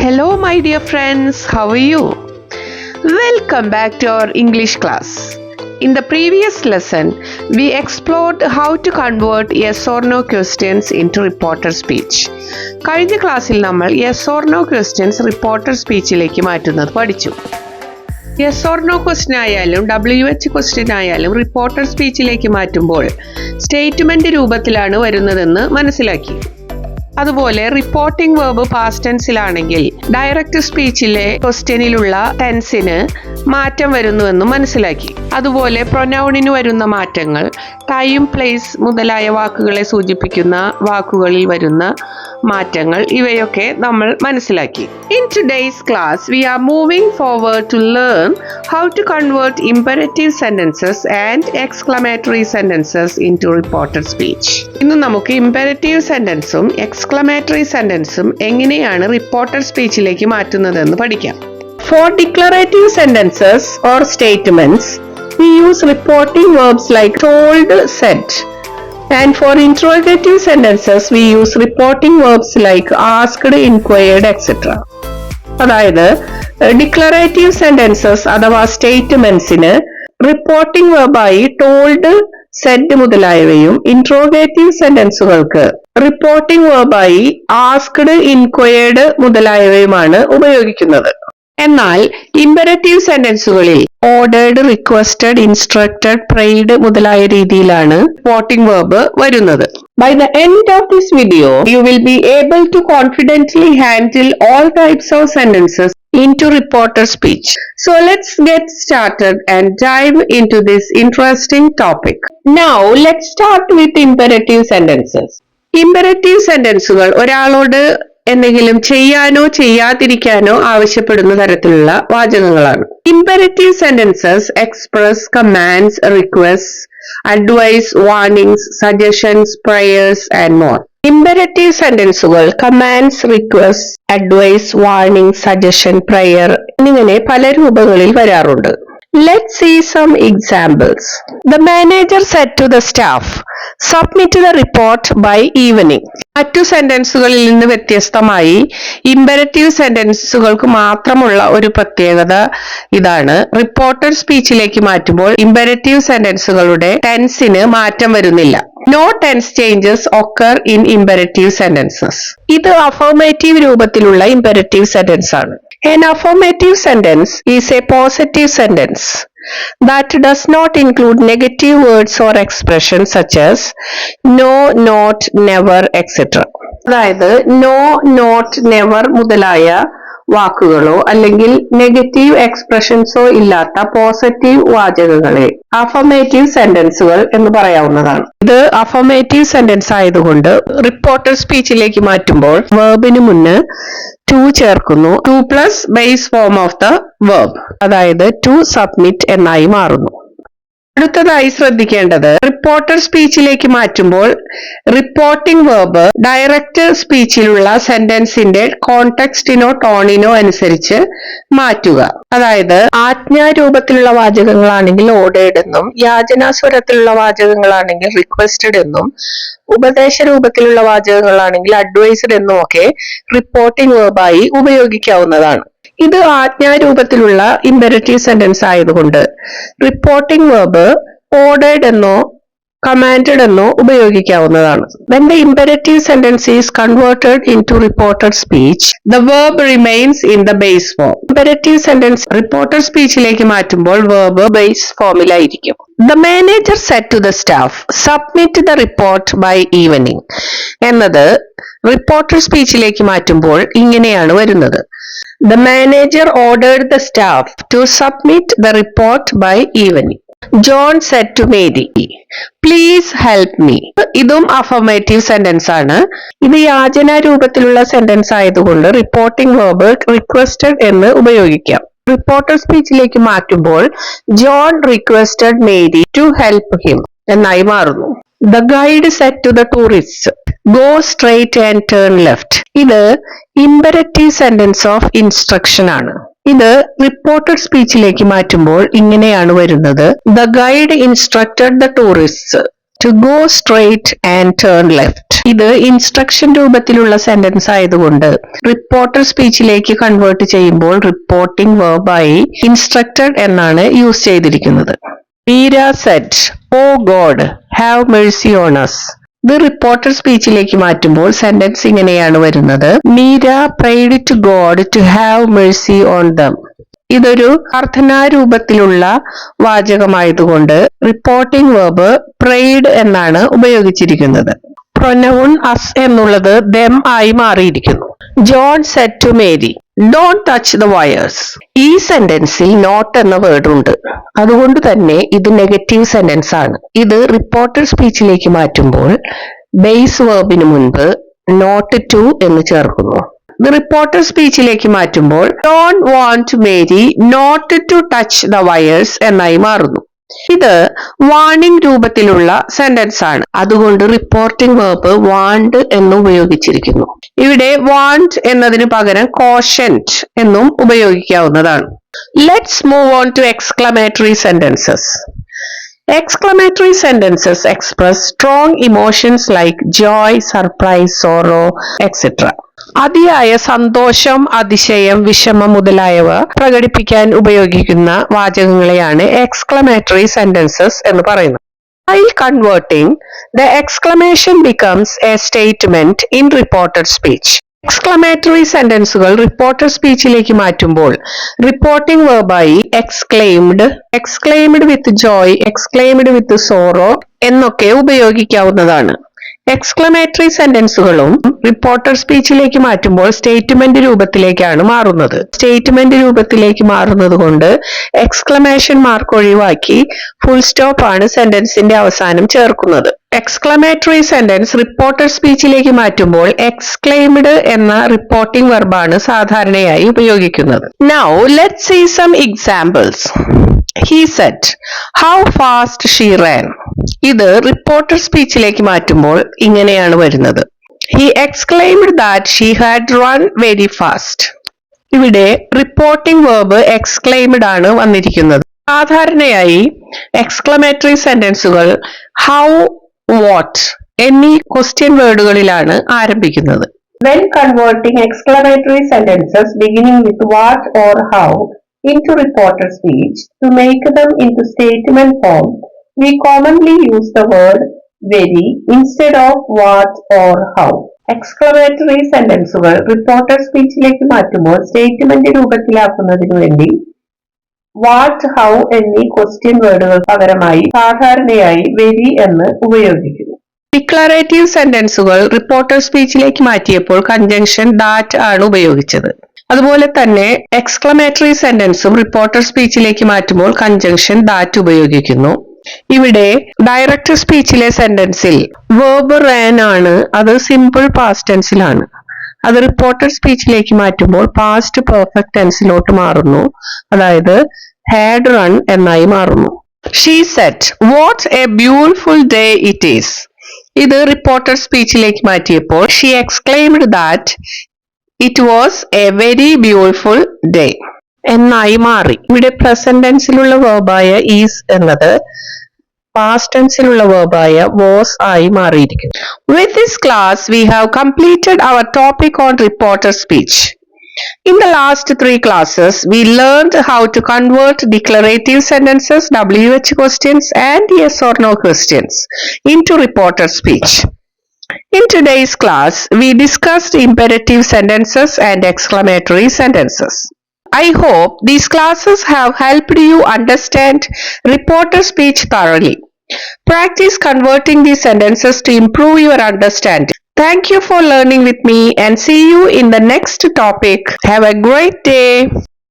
Hello my dear friends, how are you? Welcome back to our English class. In the previous lesson, we explored how to convert yes or no questions into reporter speech. കഴിഞ്ഞ ക്ലാസ്സിൽ നമ്മൾ yes or no questions reporter speechലേക്ക് മാറ്റുന്നത് പഠിച്ചു. yes or no question ആയാലും WH question ആയാലും reporter സ്പീച്ചിലേക്ക് മാറ്റുമ്പോൾ statement രൂപത്തിലാണ് വരുന്നതെന്ന് മനസ്സിലാക്കി. അതുപോലെ റിപ്പോർട്ടിംഗ് വേർബ് പാസ്റ്റ് ടെൻസിലാണെങ്കിൽ ഡയറക്റ്റ് സ്പീച്ചിലെ ക്വസ്റ്റ്യനിലുള്ള ടെൻസിന് മാറ്റം വരുന്നുവെന്നും മനസ്സിലാക്കി. അതുപോലെ പ്രൊനൗണിന് വരുന്ന മാറ്റങ്ങൾ ടൈം, പ്ലേസ് മുതലായ വാക്കുകളെ സൂചിപ്പിക്കുന്ന വാക്കുകളിൽ വരുന്ന മാറ്റങ്ങൾ ഇവയൊക്കെ നമ്മൾ മനസ്സിലാക്കി. In today's class, we are moving forward to learn how to convert imperative sentences and exclamatory sentences into reported speech. ഇന്ന് നമുക്ക് imperative sentenceും exclamatory sentenceും എങ്ങനെയാണ് റിപ്പോർട്ടഡ് സ്പീച്ചിലേക്ക് മാറ്റുന്നതെന്ന് പഠിക്കാം. For declarative sentences or statements, we use reporting verbs like told, said. And for interrogative sentences, we use reporting verbs like asked, inquired, etc. അതായത് declarative sentences അഥവാ സ്റ്റേറ്റ്മെന്റ്സിന് reporting വെർബായി told, said മുതലായവയും interrogative സെന്റൻസുകൾക്ക് reporting വെർബായി asked, inquired മുതലായവയുമാണ് ഉപയോഗിക്കുന്നത്. എന്നാൽ ഇമ്പരറ്റീവ് സെന്റൻസുകളിൽ ഓർഡേർഡ്, റിക്വസ്റ്റഡ്, ഇൻസ്ട്രക്റ്റഡ്, പ്രൈഡ് മുതലായ രീതിയിലാണ് റിപ്പോർട്ടിംഗ് വെർബ് വരുന്നത്. By the end of this video, you will be able to confidently handle all types of sentences into reporter speech. So let's get started and dive into this interesting topic. Now let's start with imperative sentences. Imperative sentences ഒരാളോട് എന്തെങ്കിലും ചെയ്യാനോ ചെയ്യാതിരിക്കാനോ ആവശ്യപ്പെടുന്ന തരത്തിലുള്ള വാചകങ്ങളാണ്. Imperative sentences express commands, request, advice, warnings, suggestions, prayers and more. Imperative സെന്റൻസുകൾ commands, request, advice, warning, suggestion, prayer എന്നിങ്ങനെ പല രൂപങ്ങളിൽ വരാറുണ്ട്. Let's see some examples. The manager said to the staff, submit the report by evening. മറ്റു സെന്റൻസുകളിൽ നിന്ന് വ്യത്യസ്തമായി imperative സെന്റൻസുകൾക്ക് മാത്രമുള്ള ഒരു പ്രത്യേകത ഇതാണ്. റിപ്പോർട്ടഡ് സ്പീച്ചിലേക്ക് മാറ്റുമ്പോൾ ഇമ്പരറ്റീവ് സെന്റൻസുകളുടെ ടെൻസിന് മാറ്റം വരുന്നില്ല. No tense changes occur in imperative sentences. ഇത് അഫർമേറ്റീവ് രൂപത്തിലുള്ള ഇമ്പരറ്റീവ് സെന്റൻസ് ആണ്. An affirmative sentence is a positive sentence that does not include negative words or expressions such as no, not, never, etc. അതായത് no, not, never മുതലായ വാക്കുകളോ അല്ലെങ്കിൽ negative എക്സ്പ്രഷൻസോ ഇല്ലാത്ത positive വാചകങ്ങളെ affirmative സെന്റൻസുകൾ എന്ന് പറയാവുന്നതാണ്. ഇത് അഫർമേറ്റീവ് സെന്റൻസ് ആയതുകൊണ്ട് reported സ്പീച്ചിലേക്ക് മാറ്റുമ്പോൾ വെർബിന് മുന്ന് ടു ചേർക്കുന്നു. Two plus base form of the verb, അതായത് ടു സബ്മിറ്റ് എന്നായി മാറുന്നു. അടുത്തതായി ശ്രദ്ധിക്കേണ്ടത് റിപ്പോർട്ടർ സ്പീച്ചിലേക്ക് മാറ്റുമ്പോൾ റിപ്പോർട്ടിംഗ് വെർബ് ഡയറക്റ്റ് സ്പീച്ചിലുള്ള സെന്റൻസിന്റെ കോണ്ടെക്സ്റ്റിനോ ടോണിനോ അനുസരിച്ച് മാറ്റുക. അതായത് ആജ്ഞാരൂപത്തിലുള്ള വാചകങ്ങളാണെങ്കിൽ ഓർഡേർഡ് എന്നും, യാചനാസ്വരത്തിലുള്ള വാചകങ്ങളാണെങ്കിൽ റിക്വസ്റ്റഡ് എന്നും, ഉപദേശ രൂപത്തിലുള്ള വാചകങ്ങളാണെങ്കിൽ അഡ്വൈസ്ഡ് എന്നും ഒക്കെ റിപ്പോർട്ടിംഗ് വെർബായി ഉപയോഗിക്കാവുന്നതാണ്. ഇത് ആജ്ഞാരൂപത്തിലുള്ള ഇമ്പരറ്റീവ് സെന്റൻസ് ആയതുകൊണ്ട് റിപ്പോർട്ടിംഗ് വെർബ് ഓർഡേർഡ് എന്നോ കമാൻഡഡ് എന്നോ ഉപയോഗിക്കാവുന്നതാണ്. When the imperative sentence is converted into reported speech, the verb remains in the base form. Imperative sentence reported speechലേക്ക് മാറ്റുമ്പോൾ verb base ഫോമിലായിരിക്കും. The manager said to the staff, submit the report by evening. എന്നത് reporter സ്പീച്ചിലേക്ക് മാറ്റുമ്പോൾ ഇങ്ങനെയാണ് വരുന്നത്. The manager ordered the staff to submit the report by evening. John said to Mary, please help me. ഇതും affirmative sentence ആണ്. ഇത് യാചനാ രൂപത്തിലുള്ള sentence ആയതുകൊണ്ട് റിപ്പോർട്ടിംഗ് വെർബ് റിക്വസ്റ്റഡ് എന്ന് ഉപയോഗിക്കാം. റിപ്പോർട്ടർ സ്പീച്ചിലേക്ക് മാറ്റുമ്പോൾ John requested Mary to help him എന്നായി മാറുന്നു. The guide said to the tourists, go straight and turn left. ഇത് ഇമ്പരറ്റീവ് സെന്റൻസ് ഓഫ് ഇൻസ്ട്രക്ഷൻ ആണ്. ഇത് റിപ്പോർട്ടഡ് സ്പീച്ചിലേക്ക് മാറ്റുമ്പോൾ ഇങ്ങനെയാണ് വരുന്നത്. The guide instructed the tourists to go straight and turn left. ഇത് instruction രൂപത്തിലുള്ള സെന്റൻസ് ആയതുകൊണ്ട് റിപ്പോർട്ടർ സ്പീച്ചിലേക്ക് കൺവേർട്ട് ചെയ്യുമ്പോൾ റിപ്പോർട്ടിംഗ് വെർബായി ഇൻസ്ട്രക്റ്റഡ് എന്നാണ് യൂസ് ചെയ്തിരിക്കുന്നത്. Meera said, "oh God, have mercy on us." ഇത് റിപ്പോർട്ടർ സ്പീച്ചിലേക്ക് മാറ്റുമ്പോൾ സെന്റൻസ് ഇങ്ങനെയാണ് വരുന്നത്: Meera prayed to God to have mercy on them. ഇതൊരു പ്രാർത്ഥനാരൂപത്തിലുള്ള വാചകമായതുകൊണ്ട് റിപ്പോർട്ടിംഗ് വെർബ് പ്രേയ്ഡ് എന്നാണ് ഉപയോഗിച്ചിരിക്കുന്നത്. പ്രൊനൗൺ അസ് എന്നുള്ളത് ദം ആയി മാറിയിരിക്കുന്നു. John said to Mary, "don't touch the wires." ഈ സെന്റൻസിൽ നോട്ട് എന്ന വേർഡ് ഉണ്ട്. അതുകൊണ്ട് തന്നെ ഇത് നെഗറ്റീവ് സെന്റൻസ് ആണ്. ഇത് റിപ്പോർട്ടർ സ്പീച്ചിലേക്ക് മാറ്റുമ്പോൾ ബേസ് വെർബിന് മുൻപ് നോട്ട് ടു എന്ന് ചേർക്കുന്നു. ഇത് റിപ്പോർട്ടർ സ്പീച്ചിലേക്ക് മാറ്റുമ്പോൾ don't want Mary not to touch the wires എന്നായി മാറുന്നു. ഇത് വാണിംഗ് രൂപത്തിലുള്ള സെന്റൻസ് ആണ്. അതുകൊണ്ട് റിപ്പോർട്ടിംഗ് വെർബ് വാണ്ട് എന്ന് ഉപയോഗിച്ചിരിക്കുന്നു. ഇവിടെ വാണ്ട് എന്നതിന് പകരം കോഷന്റ് എന്നും ഉപയോഗിക്കാവുന്നതാണ്. Let's move on to exclamatory sentences. Exclamatory sentences express strong emotions like joy, surprise, sorrow, etc. അതിയായ സന്തോഷം, അതിശയം, വിഷമം മുതലായവ പ്രകടിപ്പിക്കാൻ ഉപയോഗിക്കുന്ന വാചകങ്ങളെയാണ് എക്സ്ക്ലമേറ്ററി സെന്റൻസസ് എന്ന് പറയുന്നത്. While converting, the exclamation becomes a statement in reported speech. Exclamatory സെന്റൻസുകൾ റിപ്പോർട്ടർ സ്പീച്ചിലേക്ക് മാറ്റുമ്പോൾ റിപ്പോർട്ടിംഗ് വെർബായി exclaimed, exclaimed with joy, exclaimed with sorrow എന്നൊക്കെ ഉപയോഗിക്കാവുന്നതാണ്. എക്സ്ക്ലമേറ്ററി സെന്റൻസുകളും റിപ്പോർട്ടർ സ്പീച്ചിലേക്ക് മാറ്റുമ്പോൾ സ്റ്റേറ്റ്മെന്റ് രൂപത്തിലേക്കാണ് മാറുന്നത്. സ്റ്റേറ്റ്മെന്റ് രൂപത്തിലേക്ക് മാറുന്നത് കൊണ്ട് എക്സ്ക്ലമേഷൻ മാർക്ക് ഒഴിവാക്കി ഫുൾ സ്റ്റോപ്പ് ആണ് സെന്റൻസിന്റെ അവസാനം ചേർക്കുന്നത്. എക്സ്ക്ലമേറ്ററി സെന്റൻസ് റിപ്പോർട്ടർ സ്പീച്ചിലേക്ക് മാറ്റുമ്പോൾ എക്സ്ക്ലെയിംഡ് എന്ന റിപ്പോർട്ടിംഗ് വെർബാണ് സാധാരണയായി ഉപയോഗിക്കുന്നത്. Now let's see some examples. He said, "How fast she ran." ഇത് റിപ്പോർട്ടർ സ്പീച്ചിലേക്ക് മാറ്റുമ്പോൾ ഇങ്ങനെയാണ് വരുന്നത്: He exclaimed that she had run very fast. ഇവിടെ റിപ്പോർട്ടിംഗ് വെർബ് എക്സ്ക്ലെയിംഡ് ആണ് വന്നിരിക്കുന്നത്. സാധാരണയായി എക്സ്ക്ലമേറ്ററി സെന്റൻസുകൾ ഹൗ, വാട്ട് എന്നീ ക്വസ്റ്റ്യൻ വേർഡുകളിലാണ് ആരംഭിക്കുന്നത്. When converting exclamatory sentences beginning with what or how into reported speech to make them into statement form, we commonly use the word very instead of what or how. Exclamatory സെന്റൻസുകൾ reported സ്പീച്ചിലേക്ക് മാറ്റുമ്പോൾ statement രൂപത്തിലാക്കുന്നതിനു വേണ്ടി what, how എന്നീ question വേർഡുകൾ പകരമായി സാധാരണയായി very എന്ന് ഉപയോഗിക്കുന്നു. ഡിക്ലറേറ്റീവ് സെന്റൻസുകൾ റിപ്പോർട്ടർ സ്പീച്ചിലേക്ക് മാറ്റിയപ്പോൾ കൺജങ്ഷൻ ദാറ്റ് ആണ് ഉപയോഗിച്ചത്. അതുപോലെ തന്നെ എക്സ്ക്ലമേറ്ററി സെന്റൻസും റിപ്പോർട്ടർ സ്പീച്ചിലേക്ക് മാറ്റുമ്പോൾ കൺജങ്ഷൻ ദാറ്റ് ഉപയോഗിക്കുന്നു. ഇവിടെ ഡയറക്റ്റ് സ്പീച്ചിലെ സെന്റൻസിൽ വേർബ് റാൻ ആണ്, അത് സിമ്പിൾ പാസ്റ്റ് ടെൻസിലാണ്. അത് റിപ്പോർട്ടർ സ്പീച്ചിലേക്ക് മാറ്റുമ്പോൾ പാസ്റ്റ് പെർഫെക്റ്റ് ടെൻസിലോട്ട് മാറുന്നു, അതായത് ഹാഡ് റൺ എന്നായി മാറുന്നു. She said, "What a beautiful day it is." ഇത് റിപ്പോർട്ടർ സ്പീച്ചിലേക്ക് മാറ്റിയപ്പോൾ she exclaimed that it was a very beautiful day എന്നായി മാറി. ഇവിടെ പ്രസന്റ് ടെൻസിലുള്ള വേർബായ ഈസ് എന്നത് പാസ്റ്റ് ടെൻസിലുള്ള വേർബായ വാസ് ആയി മാറിയിരിക്കുന്നു. With this class, we have completed our topic on reporter speech. In the last 3 classes, we learned how to convert declarative sentences, WH questions, and yes or no questions into reporter speech. In today's class, we discussed imperative sentences and exclamatory sentences. I hope these classes have helped you understand reporter speech thoroughly. Practice converting these sentences to improve your understanding. Thank you for learning with me and see you in the next topic. Have a great day.